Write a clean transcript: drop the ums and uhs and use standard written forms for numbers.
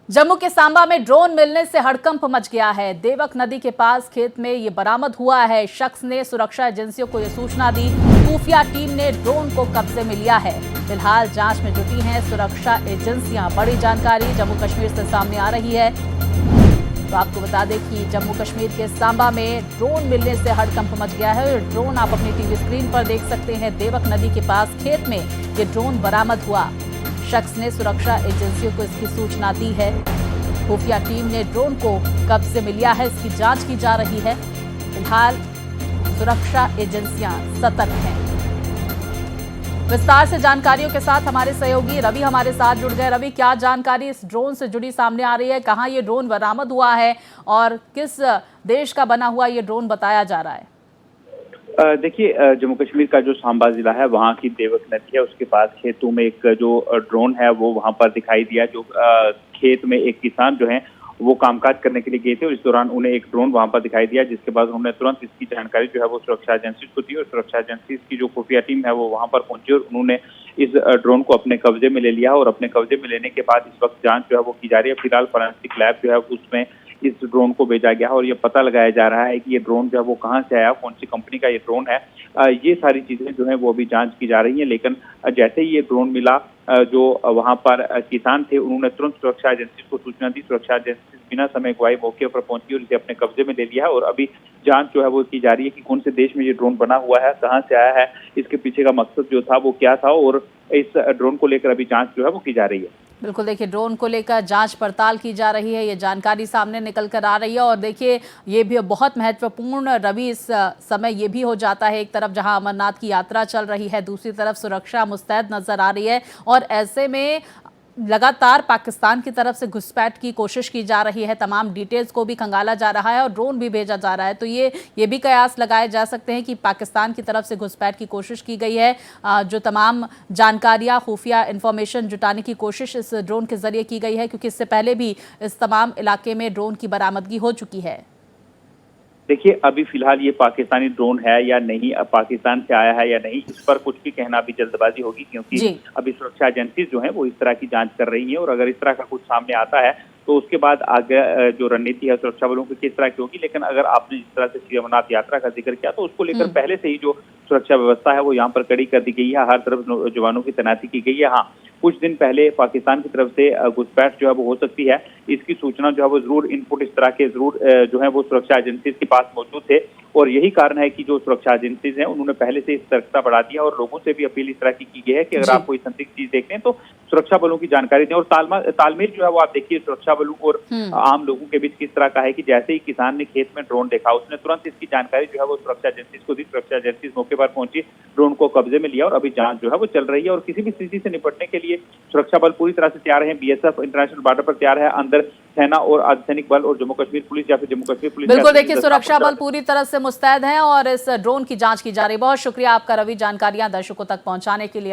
जम्मू के सांबा में ड्रोन मिलने से हड़कंप मच गया है। देवक नदी के पास खेत में ये बरामद हुआ है। शख्स ने सुरक्षा एजेंसियों को ये सूचना दी। खुफिया टीम ने ड्रोन को कब्जे में लिया है। फिलहाल जांच में जुटी हैं सुरक्षा एजेंसियां। बड़ी जानकारी जम्मू कश्मीर से सामने आ रही है। तो आपको बता दें कि जम्मू कश्मीर के सांबा में ड्रोन मिलने से हड़कंप मच गया है। ड्रोन आप अपनी टीवी स्क्रीन पर देख सकते हैं। देवक नदी के पास खेत में ये ड्रोन बरामद हुआ। शख्स ने सुरक्षा एजेंसियों को इसकी सूचना दी है। खुफिया टीम ने ड्रोन को कब्जे में लिया है। इसकी जांच की जा रही है। फिलहाल सुरक्षा एजेंसियां सतर्क हैं। विस्तार से जानकारियों के साथ हमारे सहयोगी रवि हमारे साथ जुड़ गए। रवि, क्या जानकारी इस ड्रोन से जुड़ी सामने आ रही है? कहां ये ड्रोन बरामद हुआ है और किस देश का बना हुआ ये ड्रोन बताया जा रहा है? देखिए, जम्मू कश्मीर का जो सांबा जिला है वहाँ की देवक नदी है, उसके पास खेतों में एक जो ड्रोन है वो वहाँ पर दिखाई दिया। जो खेत में एक किसान जो है वो कामकाज करने के लिए गए थे और इस दौरान उन्हें एक ड्रोन वहाँ पर दिखाई दिया, जिसके बाद उन्होंने तुरंत इसकी जानकारी जो है वो सुरक्षा एजेंसी को दी और सुरक्षा एजेंसी की जो खुफिया टीम है वो वहाँ पर पहुंची और उन्होंने इस ड्रोन को अपने कब्जे में ले लिया। और अपने कब्जे में लेने के बाद इस वक्त जांच जो है वो की जा रही है। फिलहाल फॉरेंसिक लैब जो है उसमें इस ड्रोन को भेजा गया है और ये पता लगाया जा रहा है कि ये ड्रोन जो है वो कहाँ से आया, कौन सी कंपनी का ये ड्रोन है। ये सारी चीजें जो है वो अभी जांच की जा रही है। लेकिन जैसे ही ये ड्रोन मिला, जो वहां पर किसान थे उन्होंने तुरंत सुरक्षा एजेंसी को सूचना दी। सुरक्षा एजेंसी बिना समय गवाए मौके पर पहुंची और इसे अपने कब्जे में ले लिया और अभी जांच जो है वो की जा रही है कि कौन से देश में ये ड्रोन बना हुआ है, कहाँ से आया है, इसके पीछे का मकसद जो था वो क्या था और इस ड्रोन को लेकर अभी जांच जो है वो की जा रही है। बिल्कुल, देखिए ड्रोन को लेकर जांच पड़ताल की जा रही है। ये जानकारी सामने निकल कर आ रही है और देखिए ये भी बहुत महत्वपूर्ण रवि इस समय ये भी हो जाता है। एक तरफ जहां अमरनाथ की यात्रा चल रही है, दूसरी तरफ सुरक्षा मुस्तैद नजर आ रही है और ऐसे में लगातार पाकिस्तान की तरफ से घुसपैठ की कोशिश की जा रही है। तमाम डिटेल्स को भी खंगाला जा रहा है और ड्रोन भी भेजा जा रहा है। तो ये भी कयास लगाए जा सकते हैं कि पाकिस्तान की तरफ से घुसपैठ की कोशिश की गई है। जो तमाम जानकारियां, खुफिया इंफॉर्मेशन जुटाने की कोशिश इस ड्रोन के जरिए की गई है, क्योंकि इससे पहले भी इस तमाम इलाके में ड्रोन की बरामदगी हो चुकी है। देखिए, अभी फिलहाल ये पाकिस्तानी ड्रोन है या नहीं, पाकिस्तान से आया है या नहीं, इस पर कुछ भी कहना अभी जल्दबाजी होगी, क्योंकि अभी सुरक्षा एजेंसी जो है वो इस तरह की जांच कर रही है और अगर इस तरह का कुछ सामने आता है तो उसके बाद आगे जो रणनीति है सुरक्षा बलों की किस तरह की होगी। लेकिन अगर आपने जिस तरह से श्री अमरनाथ यात्रा का जिक्र किया तो उसको लेकर पहले से ही जो सुरक्षा व्यवस्था है वो यहाँ पर कड़ी कर दी गई है। हर तरफ जवानों की तैनाती की गई है। हाँ, कुछ दिन पहले पाकिस्तान की तरफ से घुसपैठ जो है वो हो सकती है, इसकी सूचना जो है वो जरूर इनपुट इस तरह के जरूर जो है वो सुरक्षा एजेंसी के पास मौजूद थे और यही कारण है कि जो सुरक्षा एजेंसीज हैं उन्होंने पहले से सतर्कता बढ़ा दिया और लोगों से भी अपील इस तरह की गई है कि अगर आप कोई संदिग्ध चीज देखते हैं तो सुरक्षा बलों की जानकारी दें। और तालमेल जो है वो आप देखिए सुरक्षा बलों और आम लोगों के बीच किस तरह का है कि जैसे ही किसान ने खेत में ड्रोन देखा उसने तुरंत इसकी जानकारी जो है वो सुरक्षा एजेंसीज को दी। सुरक्षा एजेंसीज मौके पर पहुंची, ड्रोन को कब्जे में लिया और अभी जांच जो है वो चल रही है। और किसी भी स्थिति से निपटने के लिए सुरक्षा बल पूरी तरह से तैयार है। बीएसएफ इंटरनेशनल बॉर्डर पर तैयार है, अंदर सेना और अर्धसैनिक बल और जम्मू कश्मीर पुलिस या फिर जम्मू कश्मीर पुलिस। बिल्कुल, देखिए सुरक्षा बल पूरी तरह से मुस्तैद हैं और इस ड्रोन की जांच की जा रही है। बहुत शुक्रिया आपका रवि, जानकारियां दर्शकों तक पहुंचाने के लिए।